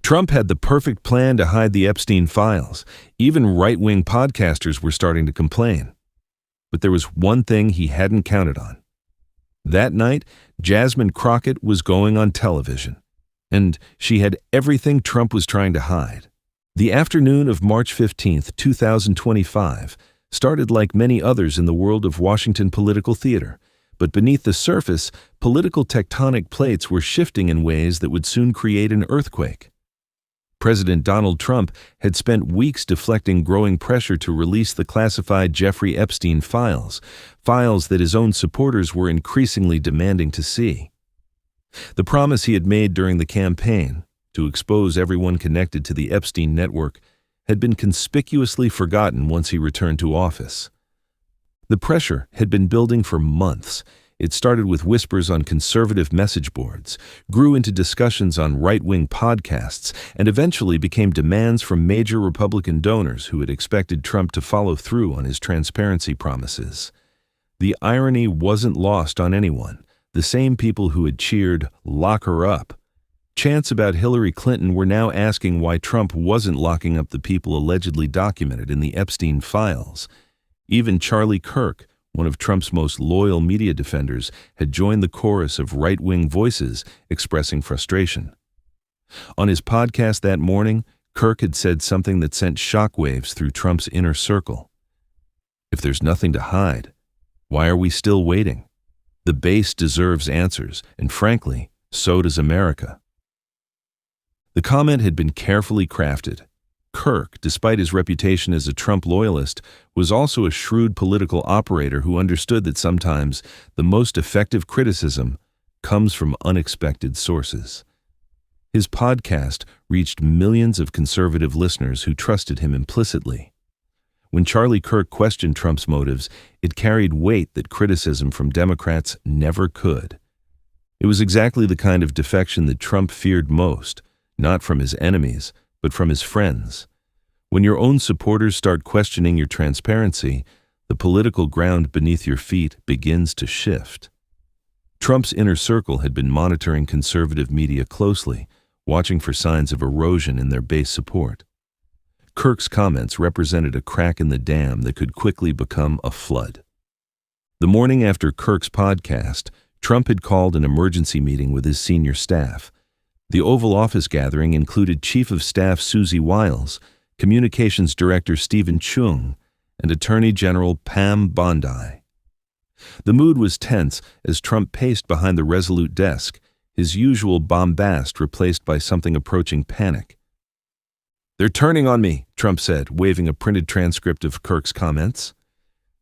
Trump had the perfect plan to hide the Epstein files. Even right-wing podcasters were starting to complain. But there was one thing he hadn't counted on. That night, Jasmine Crockett was going on television, and she had everything Trump was trying to hide. The afternoon of March 15, 2025, started like many others in the world of Washington political theater, but beneath the surface, political tectonic plates were shifting in ways that would soon create an earthquake. President Donald Trump had spent weeks deflecting growing pressure to release the classified Jeffrey Epstein files that his own supporters were increasingly demanding to see. The promise he had made during the campaign, to expose everyone connected to the Epstein network, had been conspicuously forgotten once he returned to office. The pressure had been building for months. It started with whispers on conservative message boards, grew into discussions on right-wing podcasts, and eventually became demands from major Republican donors who had expected Trump to follow through on his transparency promises. The irony wasn't lost on anyone. The same people who had cheered, "Lock her up," chants about Hillary Clinton were now asking why Trump wasn't locking up the people allegedly documented in the Epstein files. Even Charlie Kirk, one of Trump's most loyal media defenders, had joined the chorus of right-wing voices expressing frustration. On his podcast that morning, Kirk had said something that sent shockwaves through Trump's inner circle. If there's nothing to hide, why are we still waiting? The base deserves answers, and frankly, so does America. The comment had been carefully crafted. Kirk, despite his reputation as a Trump loyalist, was also a shrewd political operator who understood that sometimes the most effective criticism comes from unexpected sources. His podcast reached millions of conservative listeners who trusted him implicitly. When Charlie Kirk questioned Trump's motives, it carried weight that criticism from Democrats never could. It was exactly the kind of defection that Trump feared most, not from his enemies, but from his friends. When your own supporters start questioning your transparency, the political ground beneath your feet begins to shift. Trump's inner circle had been monitoring conservative media closely, watching for signs of erosion in their base support. Kirk's comments represented a crack in the dam that could quickly become a flood. The morning after Kirk's podcast, Trump had called an emergency meeting with his senior staff. The Oval Office gathering included Chief of Staff Susie Wiles, Communications Director Stephen Chung, and Attorney General Pam Bondi. The mood was tense as Trump paced behind the resolute desk, his usual bombast replaced by something approaching panic. "They're turning on me," Trump said, waving a printed transcript of Kirk's comments.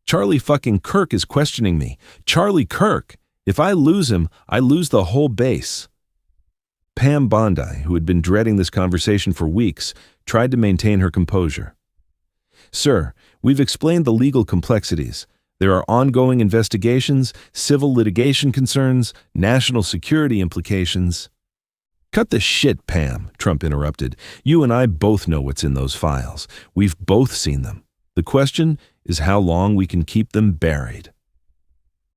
"Charlie fucking Kirk is questioning me. Charlie Kirk! If I lose him, I lose the whole base." Pam Bondi, who had been dreading this conversation for weeks, tried to maintain her composure. "Sir, we've explained the legal complexities. There are ongoing investigations, civil litigation concerns, national security implications." "Cut the shit, Pam," Trump interrupted. "You and I both know what's in those files. We've both seen them. The question is how long we can keep them buried."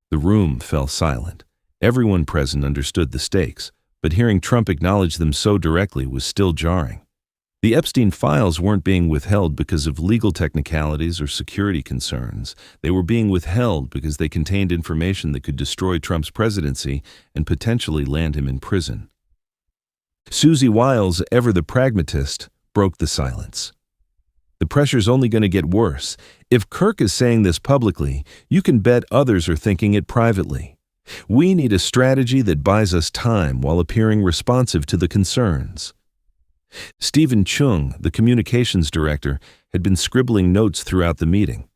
The room fell silent. Everyone present understood the stakes, but hearing Trump acknowledge them so directly was still jarring. The Epstein files weren't being withheld because of legal technicalities or security concerns. They were being withheld because they contained information that could destroy Trump's presidency and potentially land him in prison. Susie Wiles, ever the pragmatist, broke the silence. "The pressure's only going to get worse. If Kirk is saying this publicly, you can bet others are thinking it privately. We need a strategy that buys us time while appearing responsive to the concerns." Stephen Chung, the communications director, had been scribbling notes throughout the meeting.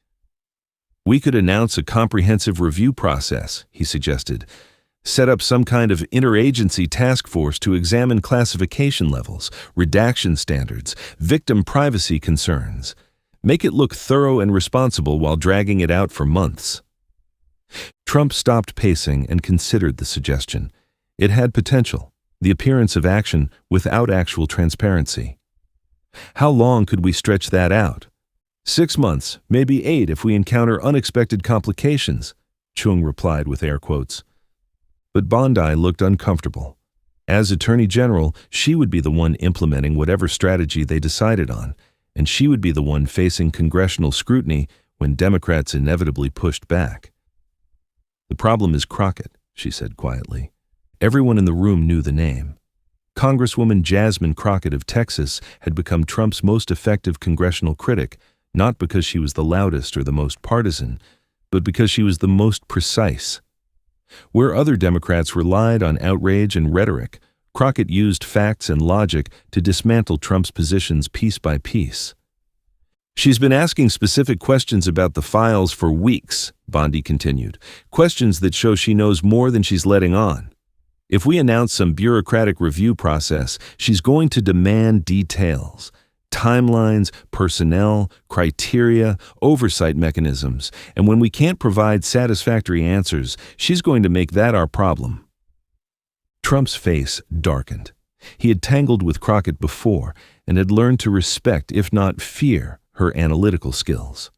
"We could announce a comprehensive review process," he suggested. "Set up some kind of interagency task force to examine classification levels, redaction standards, victim privacy concerns. Make it look thorough and responsible while dragging it out for months." Trump stopped pacing and considered the suggestion. It had potential, the appearance of action without actual transparency. "How long could we stretch that out?" 6 months, maybe 8 if we encounter unexpected complications," Chung replied with air quotes. But Bondi looked uncomfortable. As Attorney General, she would be the one implementing whatever strategy they decided on, and she would be the one facing congressional scrutiny when Democrats inevitably pushed back. "The problem is Crockett," she said quietly. Everyone in the room knew the name. Congresswoman Jasmine Crockett of Texas had become Trump's most effective congressional critic, not because she was the loudest or the most partisan, but because she was the most precise. Where other Democrats relied on outrage and rhetoric, Crockett used facts and logic to dismantle Trump's positions piece by piece. "She's been asking specific questions about the files for weeks," Bondi continued, "questions that show she knows more than she's letting on. If we announce some bureaucratic review process, she's going to demand details. Timelines, personnel, criteria, oversight mechanisms, and when we can't provide satisfactory answers, she's going to make that our problem." Trump's face darkened. He had tangled with Crockett before and had learned to respect, if not fear, her analytical skills.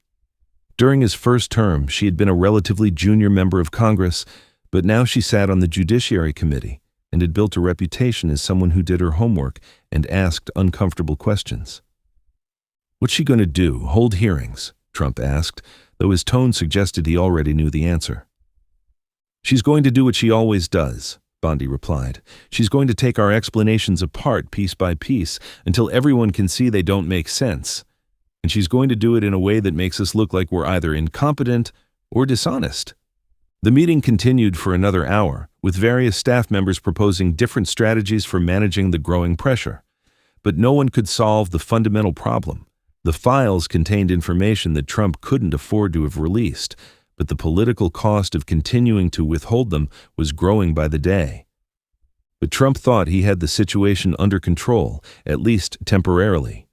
During his first term, she had been a relatively junior member of Congress, but now she sat on the Judiciary Committee and had built a reputation as someone who did her homework and asked uncomfortable questions. "What's she going to do, hold hearings?" Trump asked, though his tone suggested he already knew the answer. "She's going to do what she always does," Bondi replied. "She's going to take our explanations apart piece by piece until everyone can see they don't make sense. And she's going to do it in a way that makes us look like we're either incompetent or dishonest." The meeting continued for another hour, with various staff members proposing different strategies for managing the growing pressure. But no one could solve the fundamental problem. The files contained information that Trump couldn't afford to have released, but the political cost of continuing to withhold them was growing by the day. But Trump thought he had the situation under control, at least temporarily.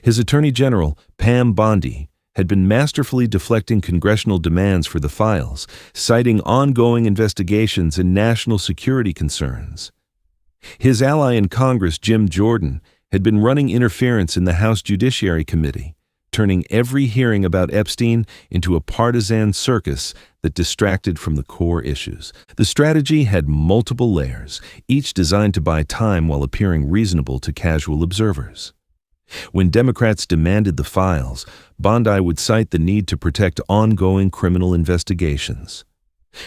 His Attorney General, Pam Bondi, had been masterfully deflecting congressional demands for the files, citing ongoing investigations and national security concerns. His ally in Congress, Jim Jordan, had been running interference in the House Judiciary Committee, turning every hearing about Epstein into a partisan circus that distracted from the core issues. The strategy had multiple layers, each designed to buy time while appearing reasonable to casual observers. When Democrats demanded the files, Bondi would cite the need to protect ongoing criminal investigations.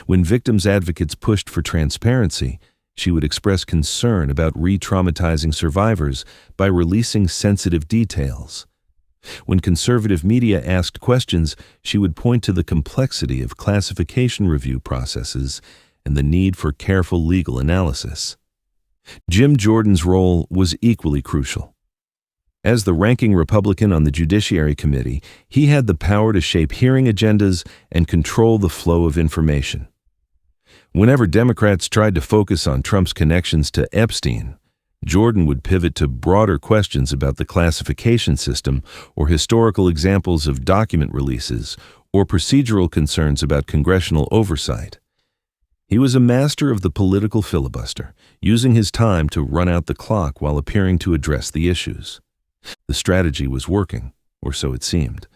When victims' advocates pushed for transparency, she would express concern about re-traumatizing survivors by releasing sensitive details. When conservative media asked questions, she would point to the complexity of classification review processes and the need for careful legal analysis. Jim Jordan's role was equally crucial. As the ranking Republican on the Judiciary Committee, he had the power to shape hearing agendas and control the flow of information. Whenever Democrats tried to focus on Trump's connections to Epstein, Jordan would pivot to broader questions about the classification system or historical examples of document releases or procedural concerns about congressional oversight. He was a master of the political filibuster, using his time to run out the clock while appearing to address the issues. The strategy was working, or so it seemed.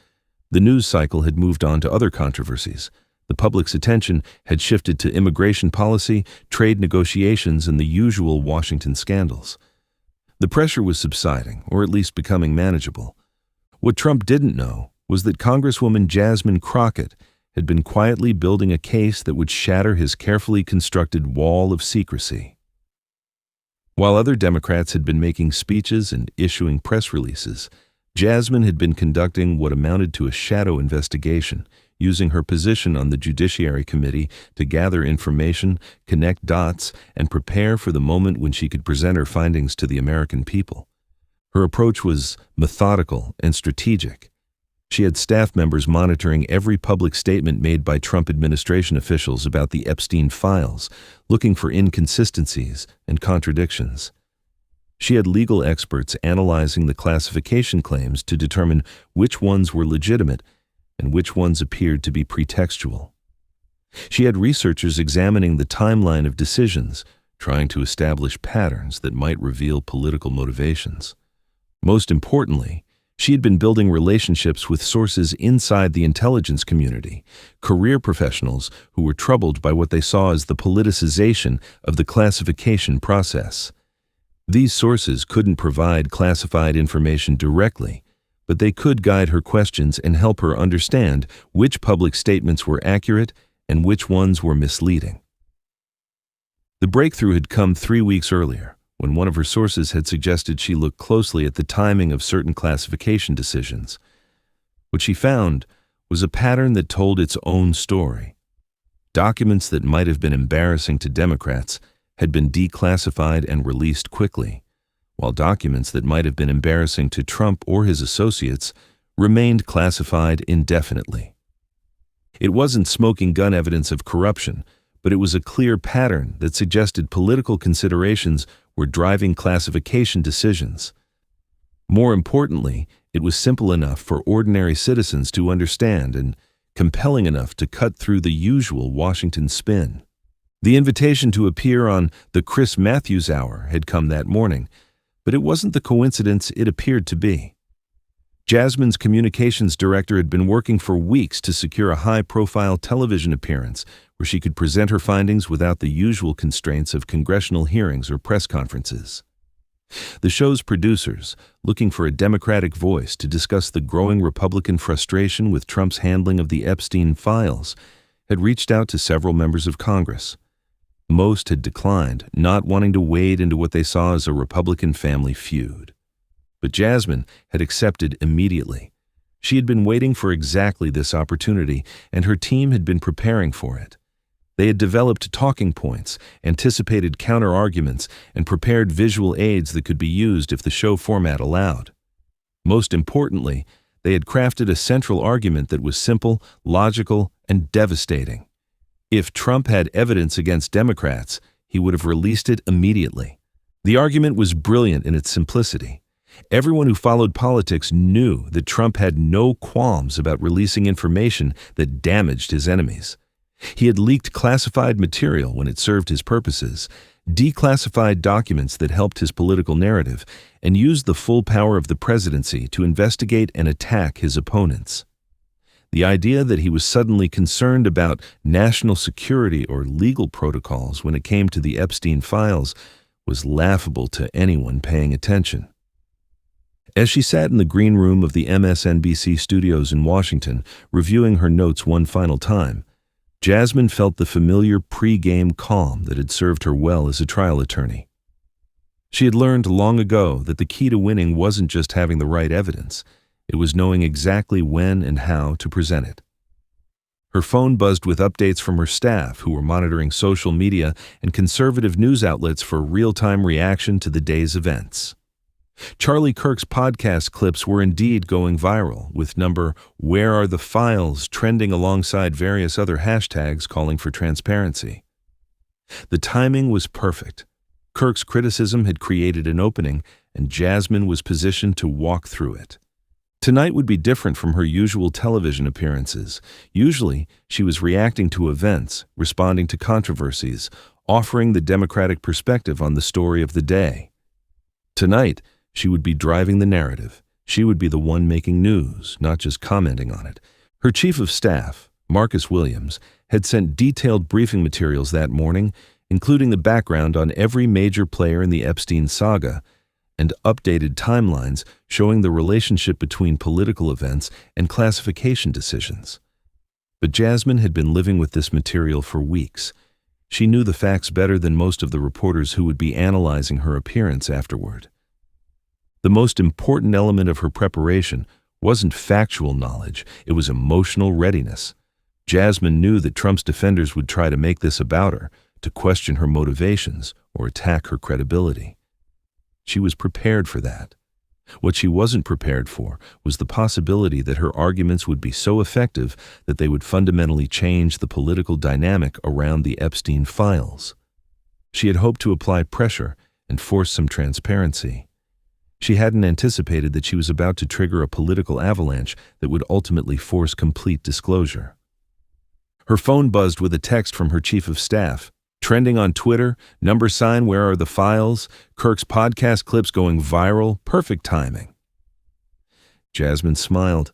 The news cycle had moved on to other controversies. The public's attention had shifted to immigration policy, trade negotiations, and the usual Washington scandals. The pressure was subsiding, or at least becoming manageable. What Trump didn't know was that Congresswoman Jasmine Crockett had been quietly building a case that would shatter his carefully constructed wall of secrecy. While other Democrats had been making speeches and issuing press releases, Jasmine had been conducting what amounted to a shadow investigation, using her position on the Judiciary Committee to gather information, connect dots, and prepare for the moment when she could present her findings to the American people. Her approach was methodical and strategic. She had staff members monitoring every public statement made by Trump administration officials about the Epstein files, looking for inconsistencies and contradictions. She had legal experts analyzing the classification claims to determine which ones were legitimate and which ones appeared to be pretextual. She had researchers examining the timeline of decisions, trying to establish patterns that might reveal political motivations. Most importantly, She had been building relationships with sources inside the intelligence community, career professionals who were troubled by what they saw as the politicization of the classification process. These sources couldn't provide classified information directly, but they could guide her questions and help her understand which public statements were accurate and which ones were misleading. The breakthrough had come 3 weeks earlier, when one of her sources had suggested she look closely at the timing of certain classification decisions. What she found was a pattern that told its own story. Documents that might have been embarrassing to Democrats had been declassified and released quickly, while documents that might have been embarrassing to Trump or his associates remained classified indefinitely. It wasn't smoking gun evidence of corruption, but it was a clear pattern that suggested political considerations were driving classification decisions. More importantly, it was simple enough for ordinary citizens to understand and compelling enough to cut through the usual Washington spin. The invitation to appear on the Chris Matthews Hour had come that morning, but it wasn't the coincidence it appeared to be. Jasmine's communications director had been working for weeks to secure a high-profile television appearance where she could present her findings without the usual constraints of congressional hearings or press conferences. The show's producers, looking for a Democratic voice to discuss the growing Republican frustration with Trump's handling of the Epstein files, had reached out to several members of Congress. Most had declined, not wanting to wade into what they saw as a Republican family feud. But Jasmine had accepted immediately. She had been waiting for exactly this opportunity, and her team had been preparing for it. They had developed talking points, anticipated counter-arguments, and prepared visual aids that could be used if the show format allowed. Most importantly, they had crafted a central argument that was simple, logical, and devastating. If Trump had evidence against Democrats, he would have released it immediately. The argument was brilliant in its simplicity. Everyone who followed politics knew that Trump had no qualms about releasing information that damaged his enemies. He had leaked classified material when it served his purposes, declassified documents that helped his political narrative, and used the full power of the presidency to investigate and attack his opponents. The idea that he was suddenly concerned about national security or legal protocols when it came to the Epstein files was laughable to anyone paying attention. As she sat in the green room of the MSNBC studios in Washington, reviewing her notes one final time, Jasmine felt the familiar pre-game calm that had served her well as a trial attorney. She had learned long ago that the key to winning wasn't just having the right evidence, it was knowing exactly when and how to present it. Her phone buzzed with updates from her staff who were monitoring social media and conservative news outlets for real-time reaction to the day's events. Charlie Kirk's podcast clips were indeed going viral, with number "Where Are the Files" trending alongside various other hashtags calling for transparency. The timing was perfect. Kirk's criticism had created an opening, and Jasmine was positioned to walk through it. Tonight would be different from her usual television appearances. Usually, she was reacting to events, responding to controversies, offering the Democratic perspective on the story of the day. Tonight, she would be driving the narrative. She would be the one making news, not just commenting on it. Her chief of staff, Marcus Williams, had sent detailed briefing materials that morning, including the background on every major player in the Epstein saga, and updated timelines showing the relationship between political events and classification decisions. But Jasmine had been living with this material for weeks. She knew the facts better than most of the reporters who would be analyzing her appearance afterward. The most important element of her preparation wasn't factual knowledge, it was emotional readiness. Jasmine knew that Trump's defenders would try to make this about her, to question her motivations or attack her credibility. She was prepared for that. What she wasn't prepared for was the possibility that her arguments would be so effective that they would fundamentally change the political dynamic around the Epstein files. She had hoped to apply pressure and force some transparency. She hadn't anticipated that she was about to trigger a political avalanche that would ultimately force complete disclosure. Her phone buzzed with a text from her chief of staff. Trending on Twitter, #, where are the files? Kirk's podcast clips going viral, perfect timing. Jasmine smiled.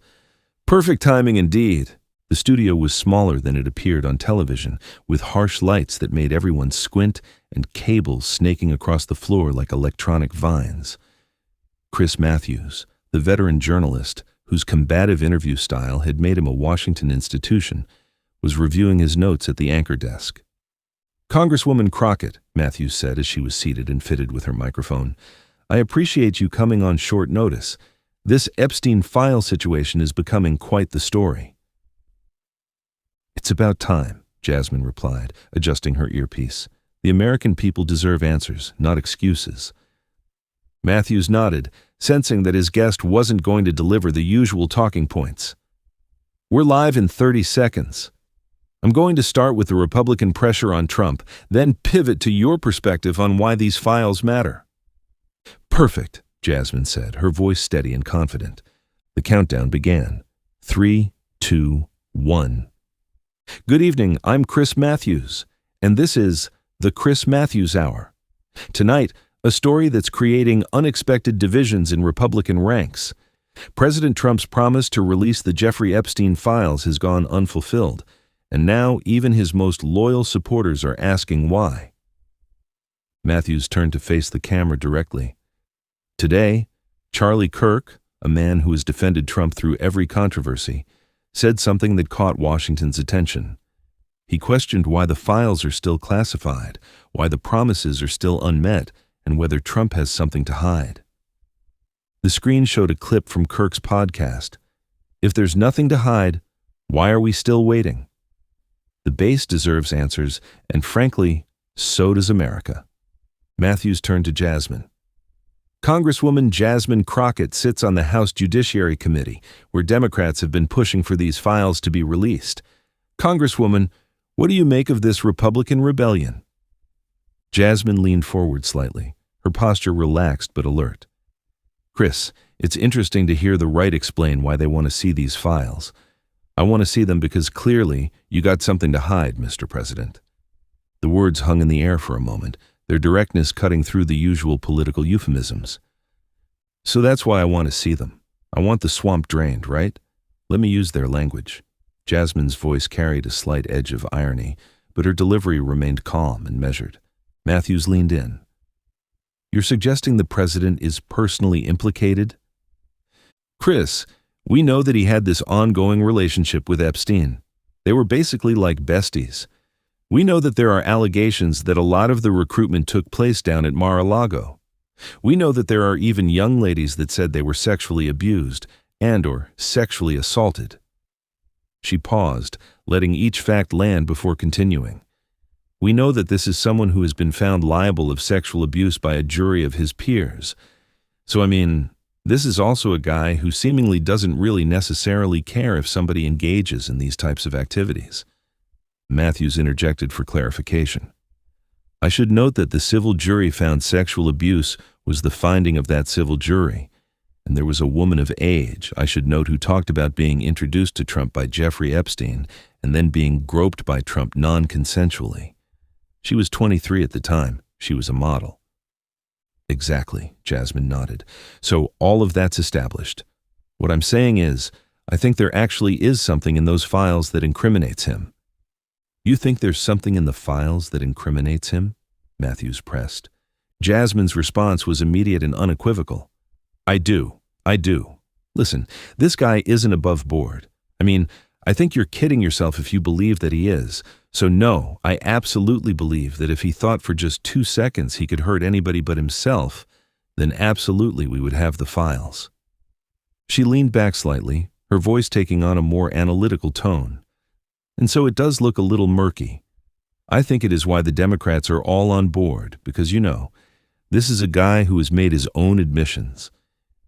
Perfect timing indeed. The studio was smaller than it appeared on television, with harsh lights that made everyone squint and cables snaking across the floor like electronic vines. Chris Matthews, the veteran journalist whose combative interview style had made him a Washington institution, was reviewing his notes at the anchor desk. Congresswoman Crockett, Matthews said as she was seated and fitted with her microphone, I appreciate you coming on short notice. This Epstein file situation is becoming quite the story. It's about time, Jasmine replied, adjusting her earpiece. The American people deserve answers, not excuses. Matthews nodded, sensing that his guest wasn't going to deliver the usual talking points. We're live in 30 seconds. I'm going to start with the Republican pressure on Trump, then pivot to your perspective on why these files matter. Perfect, Jasmine said, her voice steady and confident. The countdown began. 3, 2, 1. Good evening, I'm Chris Matthews, and this is The Chris Matthews Hour. Tonight, a story that's creating unexpected divisions in Republican ranks. President Trump's promise to release the Jeffrey Epstein files has gone unfulfilled, and now even his most loyal supporters are asking why. Matthews turned to face the camera directly. Today, Charlie Kirk, a man who has defended Trump through every controversy, said something that caught Washington's attention. He questioned why the files are still classified, why the promises are still unmet, and whether Trump has something to hide. The screen showed a clip from Kirk's podcast. If there's nothing to hide, why are we still waiting? The base deserves answers, and frankly, so does America. Matthews turned to Jasmine. Congresswoman Jasmine Crockett sits on the House Judiciary Committee, where Democrats have been pushing for these files to be released. Congresswoman, what do you make of this Republican rebellion? Jasmine leaned forward slightly, her posture relaxed but alert. Chris, it's interesting to hear the right explain why they want to see these files. I want to see them because clearly you got something to hide, Mr. President. The words hung in the air for a moment, their directness cutting through the usual political euphemisms. So that's why I want to see them. I want the swamp drained, right? Let me use their language. Jasmine's voice carried a slight edge of irony, but her delivery remained calm and measured. Matthews leaned in. You're suggesting the president is personally implicated? Chris, we know that he had this ongoing relationship with Epstein. They were basically like besties. We know that there are allegations that a lot of the recruitment took place down at Mar-a-Lago. We know that there are even young ladies that said they were sexually abused and/or sexually assaulted. She paused, letting each fact land before continuing. We know that this is someone who has been found liable of sexual abuse by a jury of his peers. So, this is also a guy who seemingly doesn't really necessarily care if somebody engages in these types of activities. Matthews interjected for clarification. I should note that the civil jury found sexual abuse was the finding of that civil jury, and there was a woman of age, I should note, who talked about being introduced to Trump by Jeffrey Epstein and then being groped by Trump non-consensually. She was 23 at the time. She was a model. Exactly, Jasmine nodded. So all of that's established. What I'm saying is, I think there actually is something in those files that incriminates him. You think there's something in the files that incriminates him? Matthews pressed. Jasmine's response was immediate and unequivocal. I do. Listen, this guy isn't above board. I think you're kidding yourself if you believe that he is. So no, I absolutely believe that if he thought for just 2 seconds he could hurt anybody but himself, then absolutely we would have the files. She leaned back slightly, her voice taking on a more analytical tone. And so it does look a little murky. I think it is why the Democrats are all on board, because this is a guy who has made his own admissions.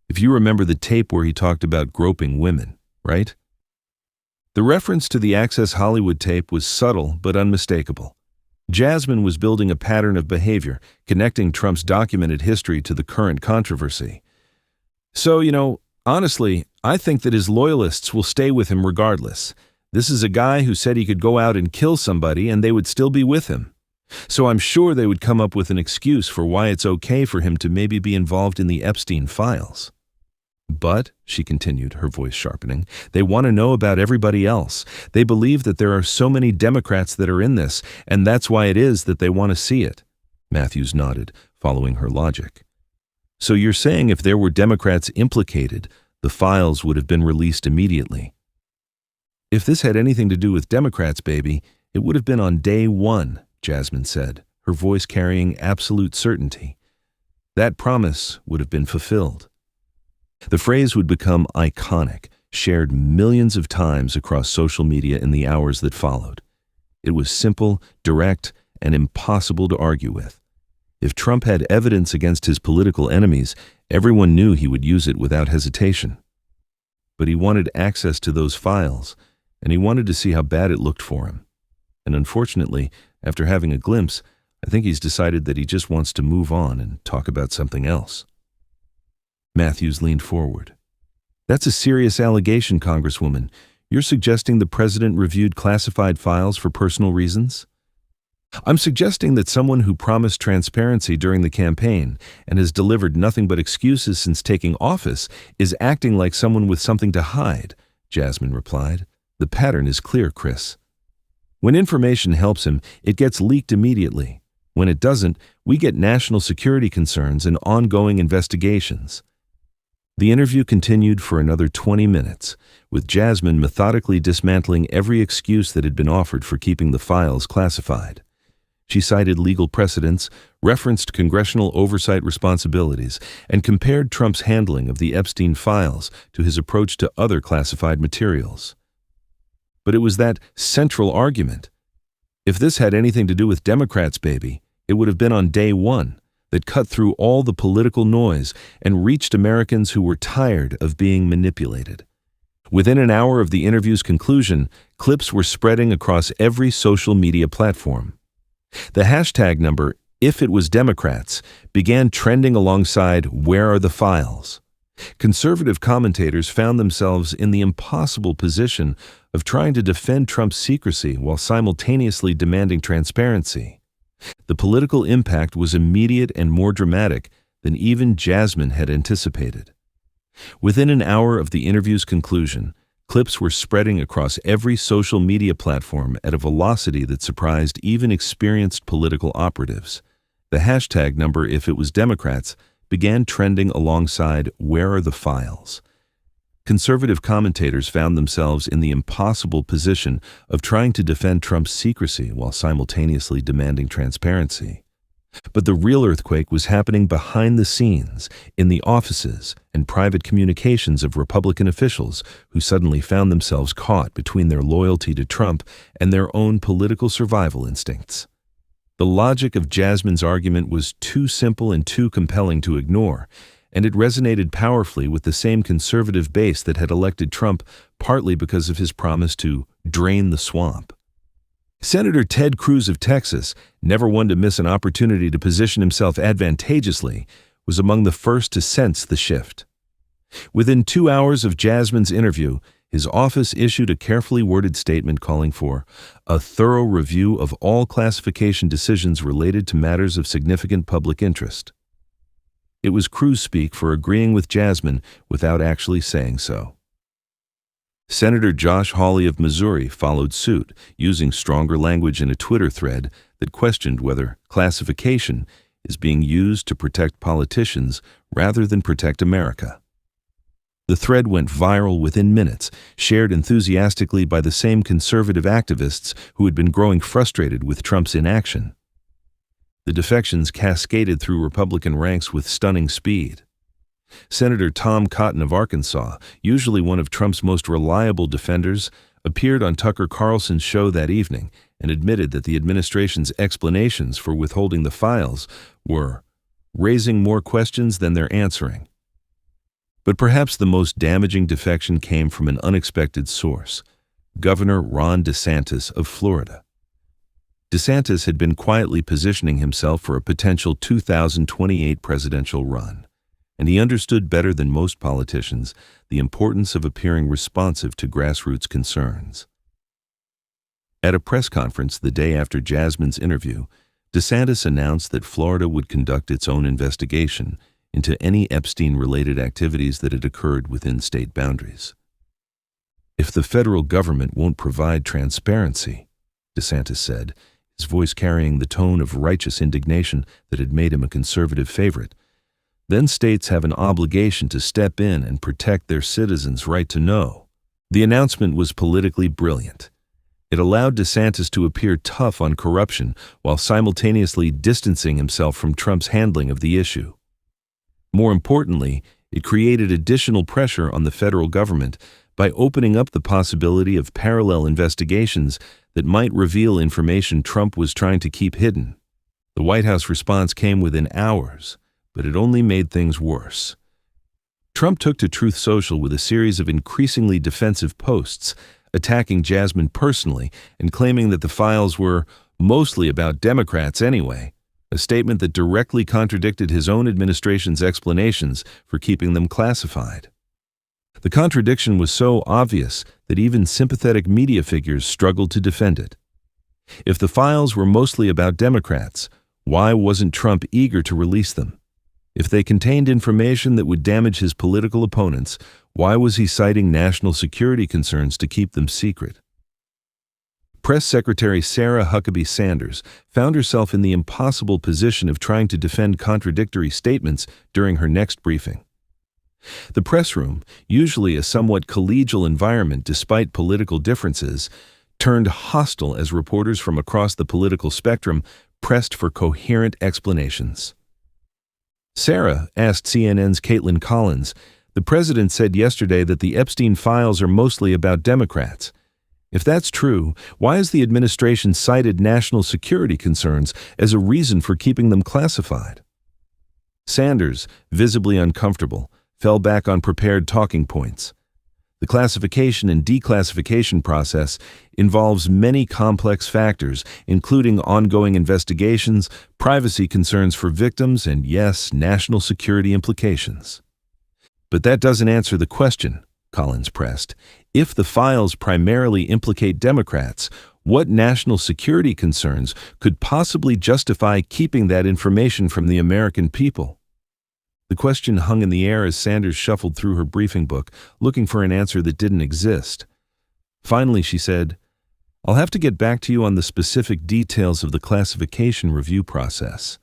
If you remember the tape where he talked about groping women, right? The reference to the Access Hollywood tape was subtle but unmistakable. Jasmine was building a pattern of behavior, connecting Trump's documented history to the current controversy. So, honestly, I think that his loyalists will stay with him regardless. This is a guy who said he could go out and kill somebody and they would still be with him. So I'm sure they would come up with an excuse for why it's okay for him to maybe be involved in the Epstein files. But, she continued, her voice sharpening, they want to know about everybody else. They believe that there are so many Democrats that are in this, and that's why it is that they want to see it. Matthews nodded, following her logic. So you're saying if there were Democrats implicated, the files would have been released immediately? If this had anything to do with Democrats, baby, it would have been on day one, Jasmine said, her voice carrying absolute certainty. That promise would have been fulfilled. The phrase would become iconic, shared millions of times across social media in the hours that followed. It was simple, direct, and impossible to argue with. If Trump had evidence against his political enemies, everyone knew he would use it without hesitation. But he wanted access to those files, and he wanted to see how bad it looked for him. And unfortunately, after having a glimpse, I think he's decided that he just wants to move on and talk about something else. Matthews leaned forward. That's a serious allegation, Congresswoman. You're suggesting the president reviewed classified files for personal reasons? I'm suggesting that someone who promised transparency during the campaign and has delivered nothing but excuses since taking office is acting like someone with something to hide, Jasmine replied. The pattern is clear, Chris. When information helps him, it gets leaked immediately. When it doesn't, we get national security concerns and ongoing investigations. The interview continued for another 20 minutes, with Jasmine methodically dismantling every excuse that had been offered for keeping the files classified. She cited legal precedents, referenced congressional oversight responsibilities, and compared Trump's handling of the Epstein files to his approach to other classified materials. But it was that central argument. If this had anything to do with Democrats, baby, it would have been on day one, that cut through all the political noise and reached Americans who were tired of being manipulated. Within an hour of the interview's conclusion, clips were spreading across every social media platform. The hashtag number, if it was Democrats, began trending alongside where are the files. Conservative commentators found themselves in the impossible position of trying to defend Trump's secrecy while simultaneously demanding transparency. The political impact was immediate and more dramatic than even Jasmine had anticipated. Within an hour of the interview's conclusion, clips were spreading across every social media platform at a velocity that surprised even experienced political operatives. The hashtag number, if it was Democrats, began trending alongside where are the files. Conservative commentators found themselves in the impossible position of trying to defend Trump's secrecy while simultaneously demanding transparency. But the real earthquake was happening behind the scenes, in the offices and private communications of Republican officials who suddenly found themselves caught between their loyalty to Trump and their own political survival instincts. The logic of Jasmine's argument was too simple and too compelling to ignore, and it resonated powerfully with the same conservative base that had elected Trump partly because of his promise to drain the swamp. Senator Ted Cruz of Texas, never one to miss an opportunity to position himself advantageously, was among the first to sense the shift. Within 2 hours of Jasmine's interview, his office issued a carefully worded statement calling for a thorough review of all classification decisions related to matters of significant public interest. It was Cruz speak for agreeing with Jasmine without actually saying so. Senator Josh Hawley of Missouri followed suit, using stronger language in a Twitter thread that questioned whether classification is being used to protect politicians rather than protect America. The thread went viral within minutes, shared enthusiastically by the same conservative activists who had been growing frustrated with Trump's inaction. The defections cascaded through Republican ranks with stunning speed. Senator Tom Cotton of Arkansas, usually one of Trump's most reliable defenders, appeared on Tucker Carlson's show that evening and admitted that the administration's explanations for withholding the files were raising more questions than they're answering. But perhaps the most damaging defection came from an unexpected source, Governor Ron DeSantis of Florida. DeSantis had been quietly positioning himself for a potential 2028 presidential run, and he understood better than most politicians the importance of appearing responsive to grassroots concerns. At a press conference the day after Jasmine's interview, DeSantis announced that Florida would conduct its own investigation into any Epstein-related activities that had occurred within state boundaries. If the federal government won't provide transparency, DeSantis said, his voice carrying the tone of righteous indignation that had made him a conservative favorite, then states have an obligation to step in and protect their citizens' right to know. The announcement was politically brilliant. It allowed DeSantis to appear tough on corruption while simultaneously distancing himself from Trump's handling of the issue. More importantly, it created additional pressure on the federal government by opening up the possibility of parallel investigations that might reveal information Trump was trying to keep hidden. The White House response came within hours, but it only made things worse. Trump took to Truth Social with a series of increasingly defensive posts, attacking Jasmine personally and claiming that the files were mostly about Democrats anyway, a statement that directly contradicted his own administration's explanations for keeping them classified. The contradiction was so obvious that even sympathetic media figures struggled to defend it. If the files were mostly about Democrats, why wasn't Trump eager to release them? If they contained information that would damage his political opponents, why was he citing national security concerns to keep them secret? Press Secretary Sarah Huckabee Sanders found herself in the impossible position of trying to defend contradictory statements during her next briefing. The press room, usually a somewhat collegial environment despite political differences, turned hostile as reporters from across the political spectrum pressed for coherent explanations. Sarah asked CNN's Caitlin Collins, "The president said yesterday that the Epstein files are mostly about Democrats. If that's true, why has the administration cited national security concerns as a reason for keeping them classified?" Sanders, visibly uncomfortable, fell back on prepared talking points. The classification and declassification process involves many complex factors, including ongoing investigations, privacy concerns for victims, and yes, national security implications. But that doesn't answer the question, Collins pressed. If the files primarily implicate Democrats, what national security concerns could possibly justify keeping that information from the American people? The question hung in the air as Sanders shuffled through her briefing book, looking for an answer that didn't exist. Finally, she said, "I'll have to get back to you on the specific details of the classification review process."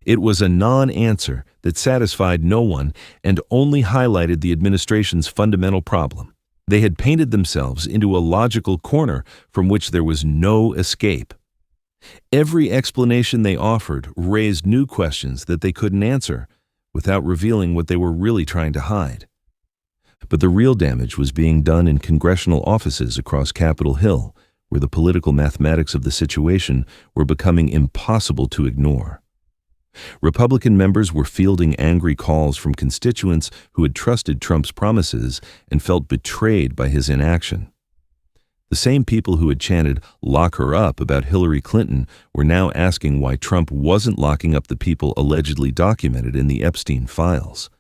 It was a non-answer that satisfied no one and only highlighted the administration's fundamental problem. They had painted themselves into a logical corner from which there was no escape. Every explanation they offered raised new questions that they couldn't answer, without revealing what they were really trying to hide. But the real damage was being done in congressional offices across Capitol Hill, where the political mathematics of the situation were becoming impossible to ignore. Republican members were fielding angry calls from constituents who had trusted Trump's promises and felt betrayed by his inaction. The same people who had chanted, "Lock her up," about Hillary Clinton were now asking why Trump wasn't locking up the people allegedly documented in the Epstein files.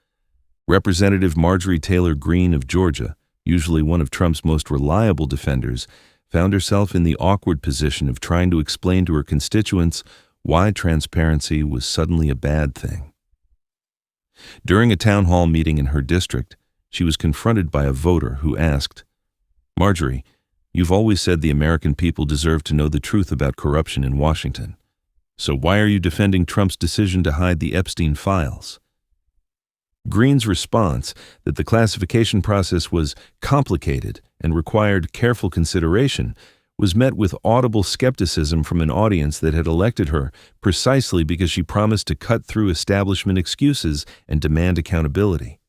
Representative Marjorie Taylor Greene of Georgia, usually one of Trump's most reliable defenders, found herself in the awkward position of trying to explain to her constituents why transparency was suddenly a bad thing. During a town hall meeting in her district, she was confronted by a voter who asked, "Marjorie, you've always said the American people deserve to know the truth about corruption in Washington. So why are you defending Trump's decision to hide the Epstein files?" Greene's response, that the classification process was complicated and required careful consideration, was met with audible skepticism from an audience that had elected her precisely because she promised to cut through establishment excuses and demand accountability.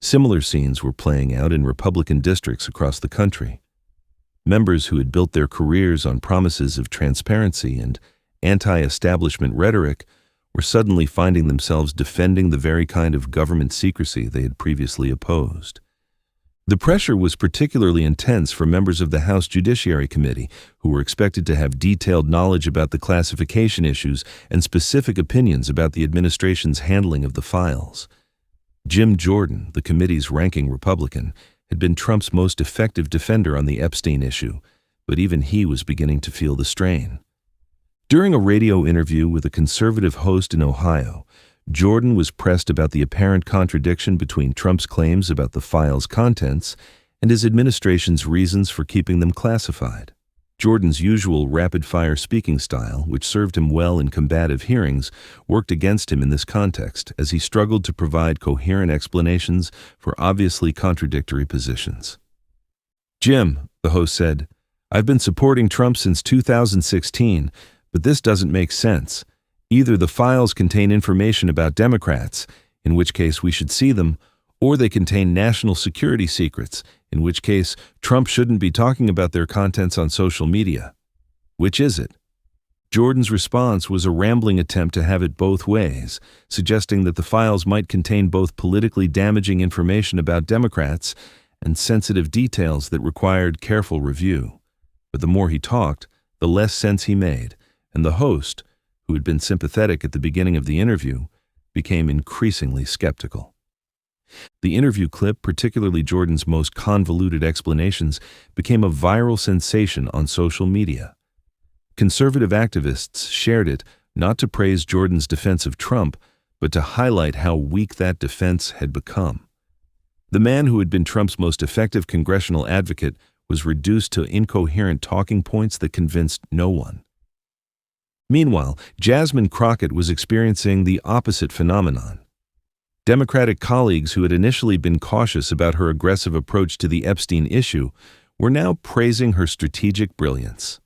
Similar scenes were playing out in Republican districts across the country. Members who had built their careers on promises of transparency and anti-establishment rhetoric were suddenly finding themselves defending the very kind of government secrecy they had previously opposed. The pressure was particularly intense for members of the House Judiciary Committee, who were expected to have detailed knowledge about the classification issues and specific opinions about the administration's handling of the files. Jim Jordan, the committee's ranking Republican, had been Trump's most effective defender on the Epstein issue, but even he was beginning to feel the strain. During a radio interview with a conservative host in Ohio, Jordan was pressed about the apparent contradiction between Trump's claims about the file's contents and his administration's reasons for keeping them classified. Jordan's usual rapid-fire speaking style, which served him well in combative hearings, worked against him in this context as he struggled to provide coherent explanations for obviously contradictory positions. "Jim," the host said, "I've been supporting Trump since 2016, but this doesn't make sense. Either the files contain information about Democrats, in which case we should see them, or they contain national security secrets, in which case Trump shouldn't be talking about their contents on social media. Which is it?" Jordan's response was a rambling attempt to have it both ways, suggesting that the files might contain both politically damaging information about Democrats and sensitive details that required careful review. But the more he talked, the less sense he made, and the host, who had been sympathetic at the beginning of the interview, became increasingly skeptical. The interview clip, particularly Jordan's most convoluted explanations, became a viral sensation on social media. Conservative activists shared it not to praise Jordan's defense of Trump, but to highlight how weak that defense had become. The man who had been Trump's most effective congressional advocate was reduced to incoherent talking points that convinced no one. Meanwhile, Jasmine Crockett was experiencing the opposite phenomenon. Democratic colleagues who had initially been cautious about her aggressive approach to the Epstein issue were now praising her strategic brilliance.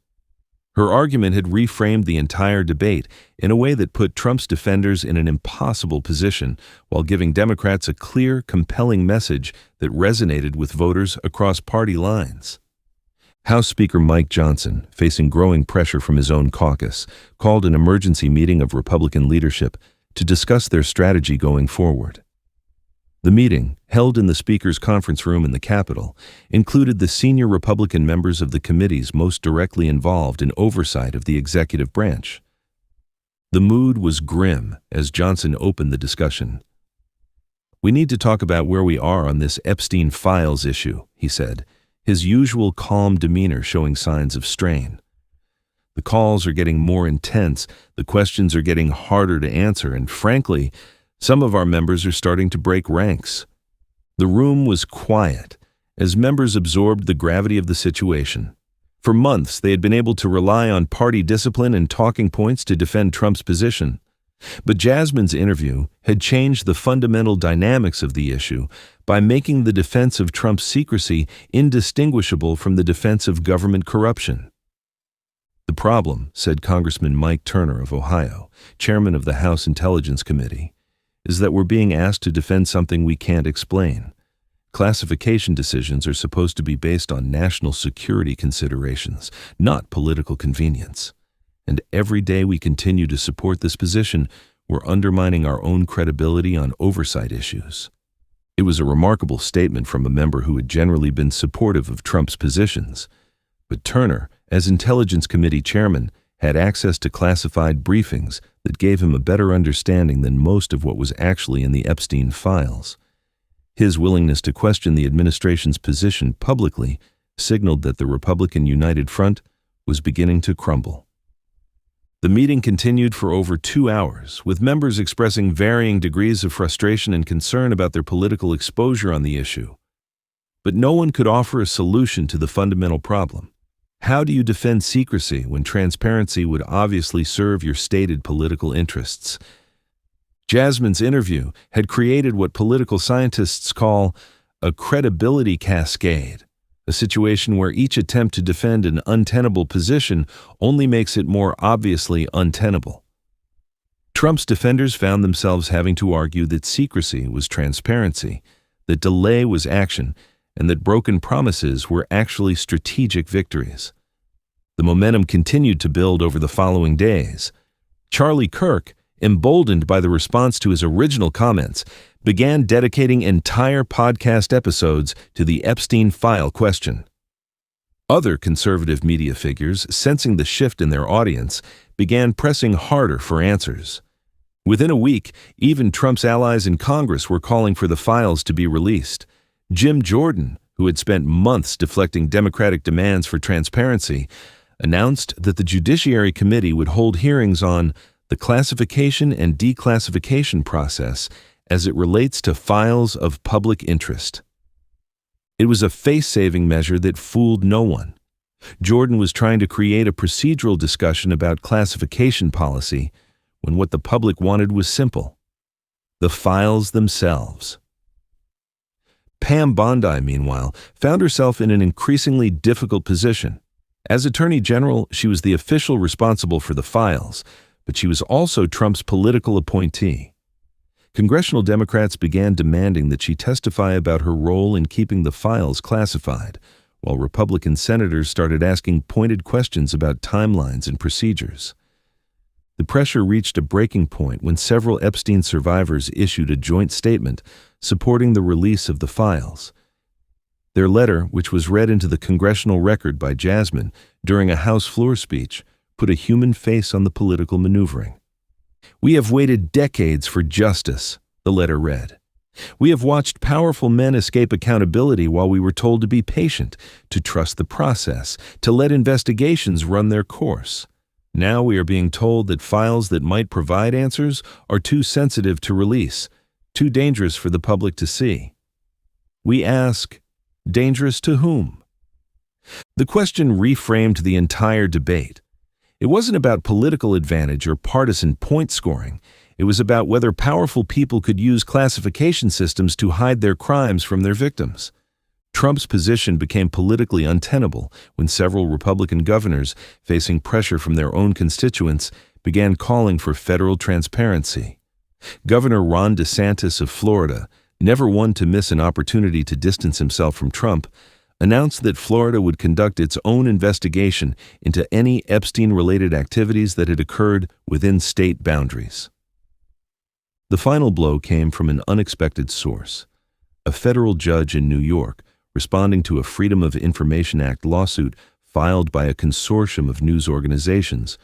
Her argument had reframed the entire debate in a way that put Trump's defenders in an impossible position while giving Democrats a clear, compelling message that resonated with voters across party lines. House Speaker Mike Johnson, facing growing pressure from his own caucus, called an emergency meeting of Republican leadership to discuss their strategy going forward. The meeting, held in the Speaker's conference room in the Capitol, included the senior Republican members of the committees most directly involved in oversight of the executive branch. The mood was grim as Johnson opened the discussion. "We need to talk about where we are on this Epstein files issue," he said, his usual calm demeanor showing signs of strain. "The calls are getting more intense, the questions are getting harder to answer, and frankly, some of our members are starting to break ranks." The room was quiet as members absorbed the gravity of the situation. For months, they had been able to rely on party discipline and talking points to defend Trump's position. But Jasmine's interview had changed the fundamental dynamics of the issue by making the defense of Trump's secrecy indistinguishable from the defense of government corruption. "The problem," said Congressman Mike Turner of Ohio, chairman of the House Intelligence Committee, "is that we're being asked to defend something we can't explain. Classification decisions are supposed to be based on national security considerations, not political convenience. And every day we continue to support this position, we're undermining our own credibility on oversight issues." It was a remarkable statement from a member who had generally been supportive of Trump's positions. But Turner, as Intelligence Committee chairman, had access to classified briefings that gave him a better understanding than most of what was actually in the Epstein files. His willingness to question the administration's position publicly signaled that the Republican United Front was beginning to crumble. The meeting continued for over 2 hours, with members expressing varying degrees of frustration and concern about their political exposure on the issue. But no one could offer a solution to the fundamental problem. How do you defend secrecy when transparency would obviously serve your stated political interests? Jasmine's interview had created what political scientists call a credibility cascade, a situation where each attempt to defend an untenable position only makes it more obviously untenable. Trump's defenders found themselves having to argue that secrecy was transparency, that delay was action, and that broken promises were actually strategic victories. The momentum continued to build over the following days. Charlie Kirk, emboldened by the response to his original comments, began dedicating entire podcast episodes to the Epstein file question. Other conservative media figures, sensing the shift in their audience, began pressing harder for answers. Within a week, even Trump's allies in Congress were calling for the files to be released. Jim Jordan, who had spent months deflecting Democratic demands for transparency, announced that the Judiciary Committee would hold hearings on the classification and declassification process as it relates to files of public interest. It was a face-saving measure that fooled no one. Jordan was trying to create a procedural discussion about classification policy when what the public wanted was simple: the files themselves. Pam Bondi, meanwhile, found herself in an increasingly difficult position. As Attorney General, she was the official responsible for the files, but she was also Trump's political appointee. Congressional Democrats began demanding that she testify about her role in keeping the files classified, while Republican senators started asking pointed questions about timelines and procedures. The pressure reached a breaking point when several Epstein survivors issued a joint statement supporting the release of the files. Their letter, which was read into the congressional record by Jasmine during a House floor speech, put a human face on the political maneuvering. "We have waited decades for justice," the letter read. "We have watched powerful men escape accountability while we were told to be patient, to trust the process, to let investigations run their course. Now we are being told that files that might provide answers are too sensitive to release, too dangerous for the public to see. We ask, dangerous to whom?" The question reframed the entire debate. It wasn't about political advantage or partisan point scoring. It was about whether powerful people could use classification systems to hide their crimes from their victims. Trump's position became politically untenable when several Republican governors, facing pressure from their own constituents, began calling for federal transparency. Governor Ron DeSantis of Florida, never one to miss an opportunity to distance himself from Trump, announced that Florida would conduct its own investigation into any Epstein-related activities that had occurred within state boundaries. The final blow came from an unexpected source. A federal judge in New York, responding to a Freedom of Information Act lawsuit filed by a consortium of news organizations,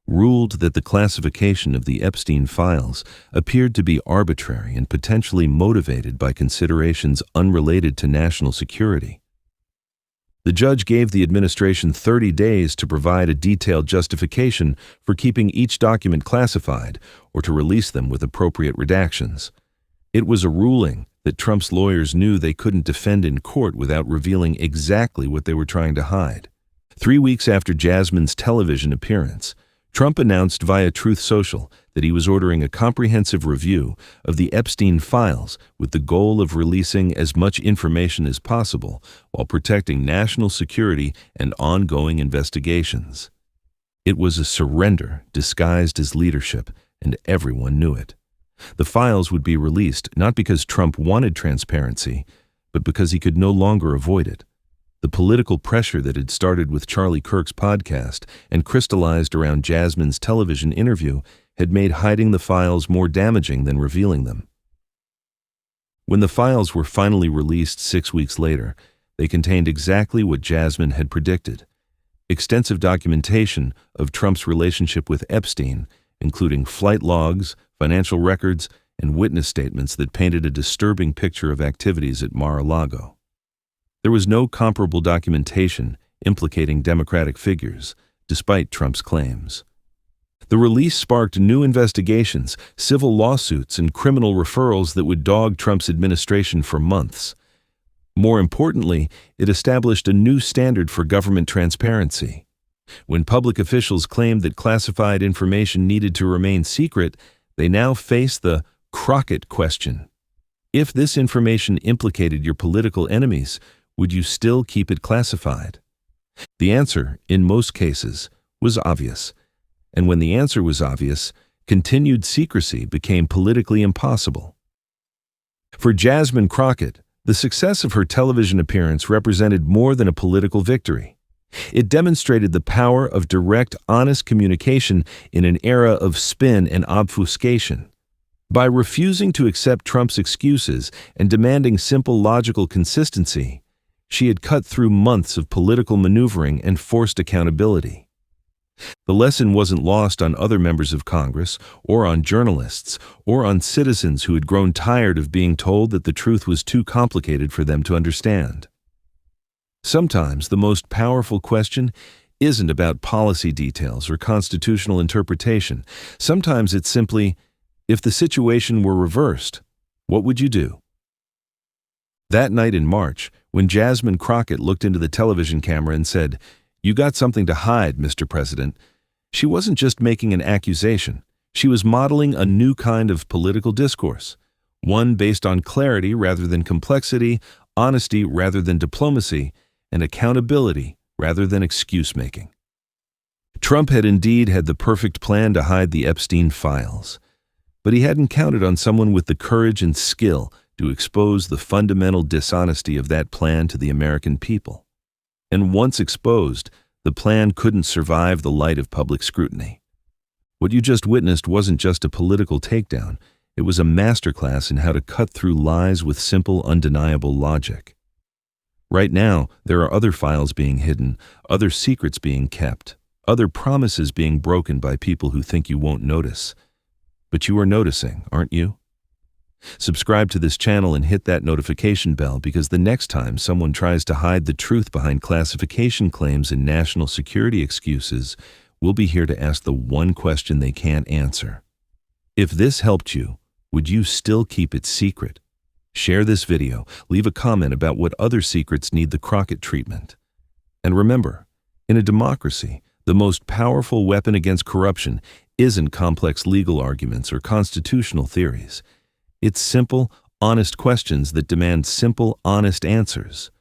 ruled that the classification of the Epstein files appeared to be arbitrary and potentially motivated by considerations unrelated to national security. The judge gave the administration 30 days to provide a detailed justification for keeping each document classified or to release them with appropriate redactions. It was a ruling that Trump's lawyers knew they couldn't defend in court without revealing exactly what they were trying to hide. 3 weeks after Jasmine's television appearance, Trump announced via Truth Social that he was ordering a comprehensive review of the Epstein files with the goal of releasing as much information as possible while protecting national security and ongoing investigations. It was a surrender disguised as leadership, and everyone knew it. The files would be released not because Trump wanted transparency, but because he could no longer avoid it. The political pressure that had started with Charlie Kirk's podcast and crystallized around Jasmine's television interview had made hiding the files more damaging than revealing them. When the files were finally released 6 weeks later, they contained exactly what Jasmine had predicted: extensive documentation of Trump's relationship with Epstein, including flight logs, financial records, and witness statements that painted a disturbing picture of activities at Mar-a-Lago. There was no comparable documentation implicating Democratic figures, despite Trump's claims. The release sparked new investigations, civil lawsuits, and criminal referrals that would dog Trump's administration for months. More importantly, it established a new standard for government transparency. When public officials claimed that classified information needed to remain secret, they now faced the Crockett question. If this information implicated your political enemies, would you still keep it classified? The answer, in most cases, was obvious. And when the answer was obvious, continued secrecy became politically impossible. For Jasmine Crockett, the success of her television appearance represented more than a political victory. It demonstrated the power of direct, honest communication in an era of spin and obfuscation. By refusing to accept Trump's excuses and demanding simple logical consistency, she had cut through months of political maneuvering and forced accountability. The lesson wasn't lost on other members of Congress, or on journalists, or on citizens who had grown tired of being told that the truth was too complicated for them to understand. Sometimes the most powerful question isn't about policy details or constitutional interpretation. Sometimes it's simply, if the situation were reversed, what would you do? That night in March, when Jasmine Crockett looked into the television camera and said, "You got something to hide, Mr. President," she wasn't just making an accusation. She was modeling a new kind of political discourse, one based on clarity rather than complexity, honesty rather than diplomacy, and accountability rather than excuse-making. Trump had indeed had the perfect plan to hide the Epstein files, but he hadn't counted on someone with the courage and skill to expose the fundamental dishonesty of that plan to the American people. And once exposed, the plan couldn't survive the light of public scrutiny. What you just witnessed wasn't just a political takedown, it was a masterclass in how to cut through lies with simple, undeniable logic. Right now, there are other files being hidden, other secrets being kept, other promises being broken by people who think you won't notice. But you are noticing, aren't you? Subscribe to this channel and hit that notification bell, because the next time someone tries to hide the truth behind classification claims and national security excuses, we'll be here to ask the one question they can't answer. If this helped you, would you still keep it secret? Share this video, leave a comment about what other secrets need the Crockett treatment. And remember, in a democracy, the most powerful weapon against corruption isn't complex legal arguments or constitutional theories. It's simple, honest questions that demand simple, honest answers.